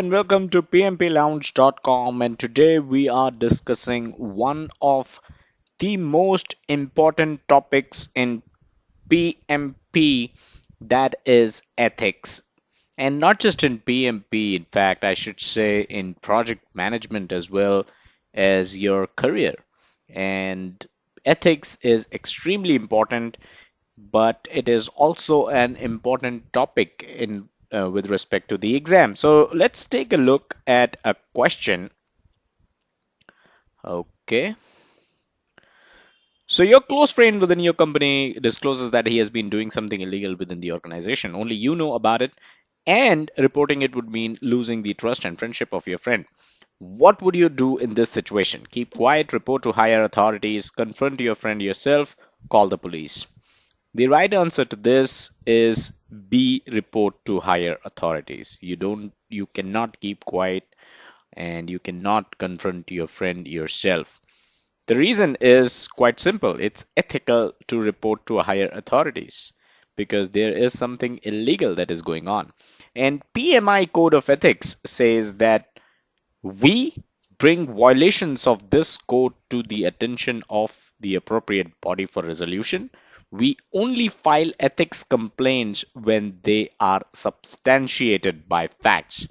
and welcome to PMPLounge.com. And today we are discussing one of the most important topics in PMP, that is ethics. And not just in PMP, in fact, I should say in project management as well as your career. And ethics is extremely important, but it is also an important topic in with respect to the exam. So let's take a look at a question. Okay. So your close friend within your company discloses that he has been doing something illegal within the organization. Only you know about it, and reporting it would mean losing the trust and friendship of your friend. What would you do in this situation? Keep quiet, report to higher authorities, confront your friend yourself, call the police. The right answer to this is B, report to higher authorities. You cannot keep quiet and you cannot confront your friend yourself. The reason is quite simple. It's ethical to report to higher authorities because there is something illegal that is going on. And PMI Code of Ethics says that we bring violations of this code to the attention of the appropriate body for resolution. We only file ethics complaints when they are substantiated by facts.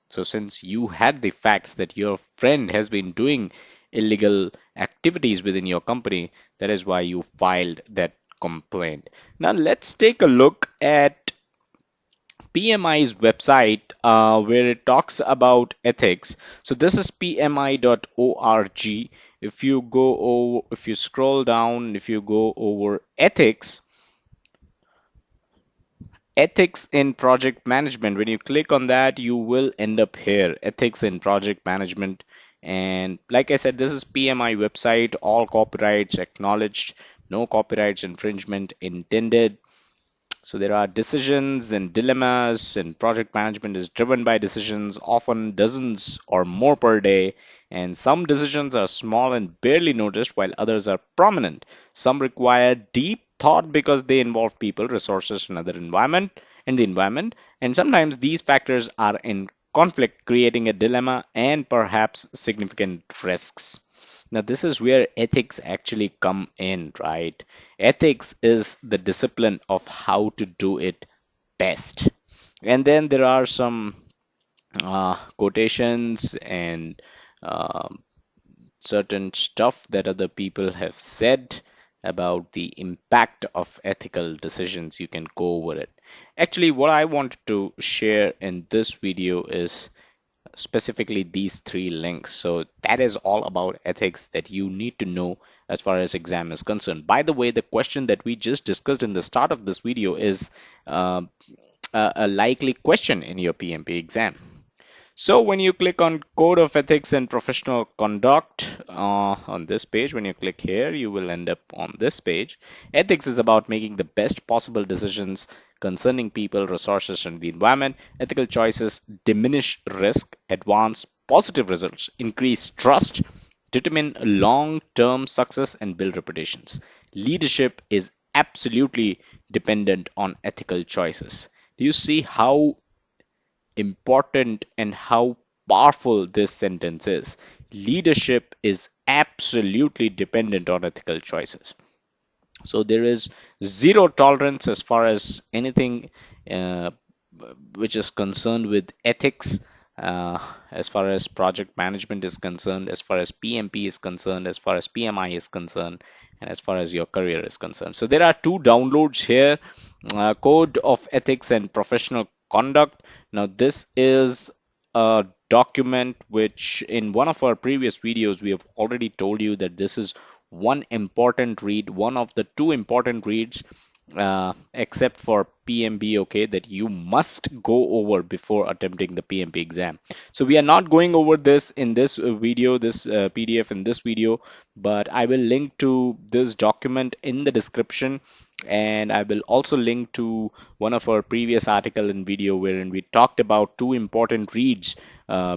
So, since you had the facts that your friend has been doing illegal activities within your company, that is why you filed that complaint. Now, let's take a look at PMI's website where it talks about ethics. So this is pmi.org. If you scroll down, if you go over ethics in project management, when you click on that, you will end up here, ethics in project management. And like I said, this is PMI website, all copyrights acknowledged, no copyrights infringement intended. So there are decisions and dilemmas, and project management is driven by decisions, often dozens or more per day. And some decisions are small and barely noticed, while others are prominent. Some require deep thought because they involve people, resources, and other environment. And sometimes these factors are in conflict, creating a dilemma and perhaps significant risks. Now, this is where ethics actually come in, right? Ethics is the discipline of how to do it best. And then there are some quotations and um certain stuff that other people have said about the impact of ethical decisions. You can go over it. Actually, what I wanted to share in this video is specifically these three links. So that is all about ethics that you need to know as far as exam is concerned. By the way, the question that we just discussed in the start of this video is uh, a likely question in your PMP exam. So when you click on Code of Ethics and Professional Conduct on this page, when you click here, you will end up on this page. Ethics is about making the best possible decisions concerning people, resources, and the environment. Ethical choices diminish risk, advance positive results, increase trust, determine long-term success, and build reputations. Leadership is absolutely dependent on ethical choices. Do you see how important and how powerful this sentence is? Leadership is absolutely dependent on ethical choices. So there is zero tolerance as far as anything uh, which is concerned with ethics, as far as project management is concerned, as far as PMP is concerned, as far as PMI is concerned, and as far as your career is concerned. So there are two downloads here, Code of Ethics and Professional Conduct. Now this is a document which in one of our previous videos we have already told you that this is one important read, one of the two important reads, except for PMBOK, that you must go over before attempting the PMP exam. So we are not going over this in this video, this PDF in this video, but I will link to this document in the description, and I will also link to one of our previous article and video wherein we talked about two important reads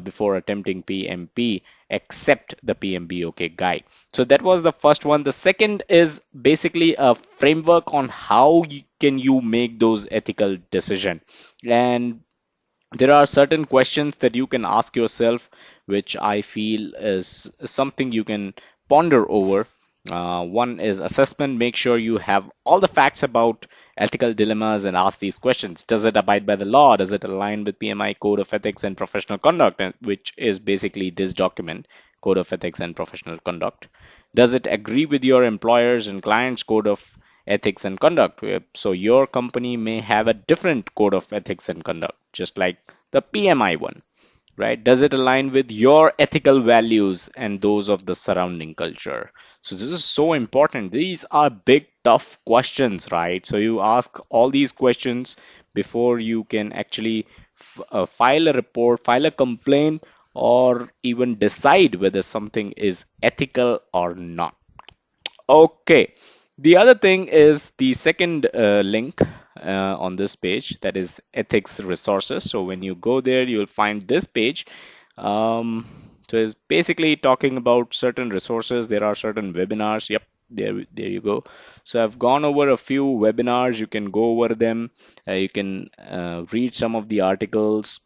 before attempting PMP, except the PMBOK guide. So that was the first one. The second is basically a framework on how can you make those ethical decisions. And there are certain questions that you can ask yourself, which I feel is something you can ponder over. One is assessment. Make sure you have all the facts about ethical dilemmas and ask these questions. Does it abide by the law? Does it align with PMI Code of Ethics and Professional Conduct, which is basically this document, Code of Ethics and Professional Conduct? Does it agree with your employers and clients' code of ethics and conduct? So your company may have a different code of ethics and conduct, just like the PMI one, right? Does it align with your ethical values and those of the surrounding culture? So this is so important. These are big, tough questions, right? So you ask all these questions before you can actually file a report, file a complaint, or even decide whether something is ethical or not. Okay. The other thing is the second link on this page, that is ethics resources. So when you go there, you'll find this page. Um, so it's basically talking about certain resources. There are certain webinars. Yep, there you go. So I've gone over a few webinars. You can go over them. You can read some of the articles.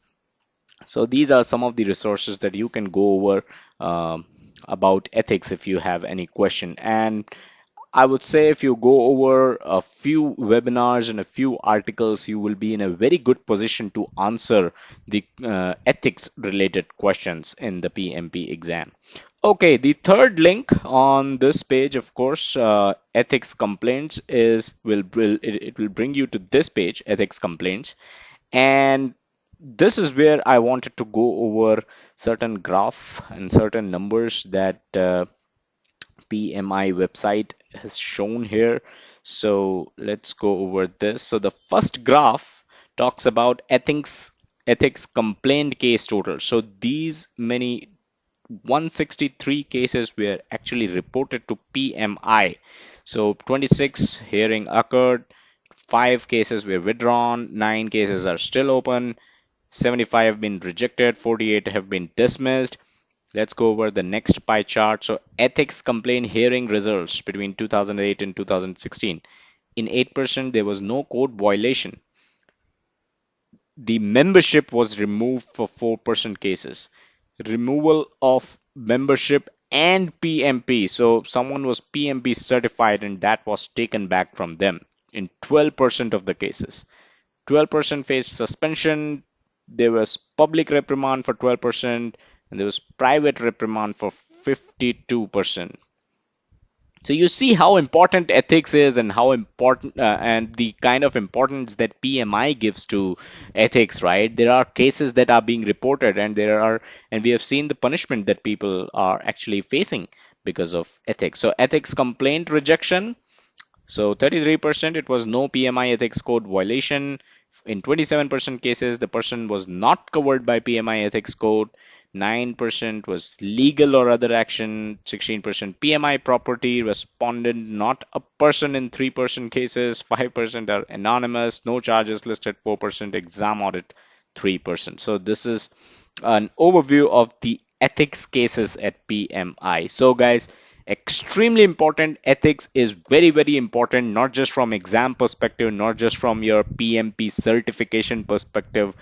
So these are some of the resources that you can go over about ethics if you have any question. And I would say if you go over a few webinars and a few articles, you will be in a very good position to answer the ethics related questions in the PMP exam. Okay, the third link on this page, of course, ethics complaints it will bring you to this page, ethics complaints, and this is where I wanted to go over certain graph and certain numbers that PMI website has shown here. So let's go over this. So the first graph talks about ethics complaint case total. So these many 163 cases were actually reported to PMI. So 26 hearing occurred, 5 cases were withdrawn, 9 cases are still open, 75 have been rejected, 48 have been dismissed. Let's go over the next pie chart. So ethics complaint hearing results between 2008 and 2016. In 8%, there was no code violation. The membership was removed for 4% cases. Removal of membership and PMP. So someone was PMP certified and that was taken back from them in 12% of the cases. 12% faced suspension. There was public reprimand for 12%, and there was private reprimand for 52%. So you see how important ethics is and how important and the kind of importance that PMI gives to ethics, right? There are cases that are being reported, and we have seen the punishment that people are actually facing because of ethics. So ethics complaint rejection, so 33% it was no PMI ethics code violation. In 27% cases, the person was not covered by PMI ethics code. 9% was legal or other action. 16% PMI property respondent, not a person in 3% cases. 5% are anonymous, no charges listed. 4% exam audit. 3%. So this is an overview of the ethics cases at PMI. So guys, extremely important. Ethics is very, very important, not just from exam perspective, not just from your PMP certification perspective,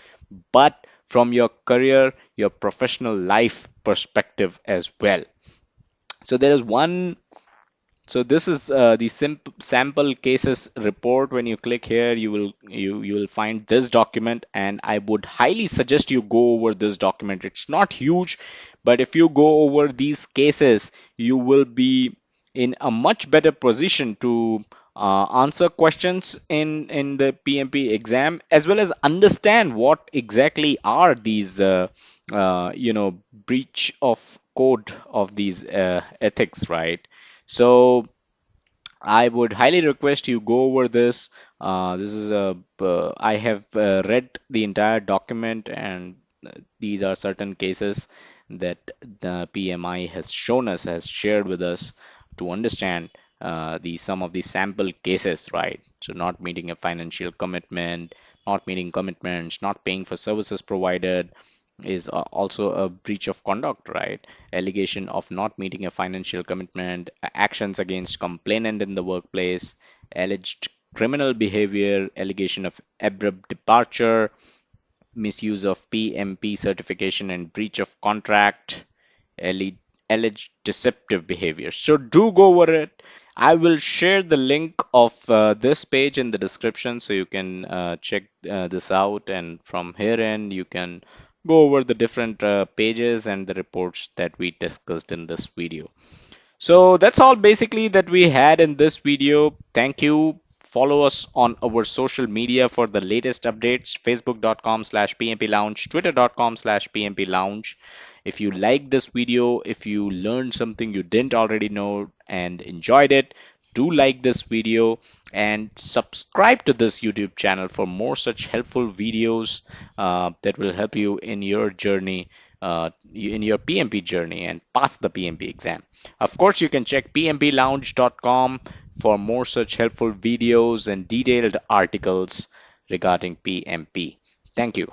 but from your career, your professional life perspective as well. So there is one so this is the sample cases report. When you click here, you will find this document, and I would highly suggest you go over this document. It's not huge, but if you go over these cases, you will be in a much better position to answer questions in the PMP exam, as well as understand what exactly are these breach of code of these ethics, right? So I would highly request you go over this. This is I have read the entire document, and these are certain cases that the PMI has shown us, has shared with us to understand the some of the sample cases, right? So not meeting a financial commitment, not meeting commitments, not paying for services provided is also a breach of conduct, right? Allegation of not meeting a financial commitment, actions against complainant in the workplace, alleged criminal behavior, allegation of abrupt departure, misuse of PMP certification and breach of contract, alleged deceptive behavior. So do go over it. I will share the link of this page in the description so you can check this out. And from here in, you can go over the different pages and the reports that we discussed in this video. So that's all basically that we had in this video. Thank you. Follow us on our social media for the latest updates. Facebook.com/PMP Lounge, Twitter.com/PMP Lounge. If you like this video, if you learned something you didn't already know and enjoyed it, do like this video and subscribe to this YouTube channel for more such helpful videos that will help you in your journey, in your PMP journey and pass the PMP exam. Of course, you can check pmblounge.com for more such helpful videos and detailed articles regarding PMP. Thank you.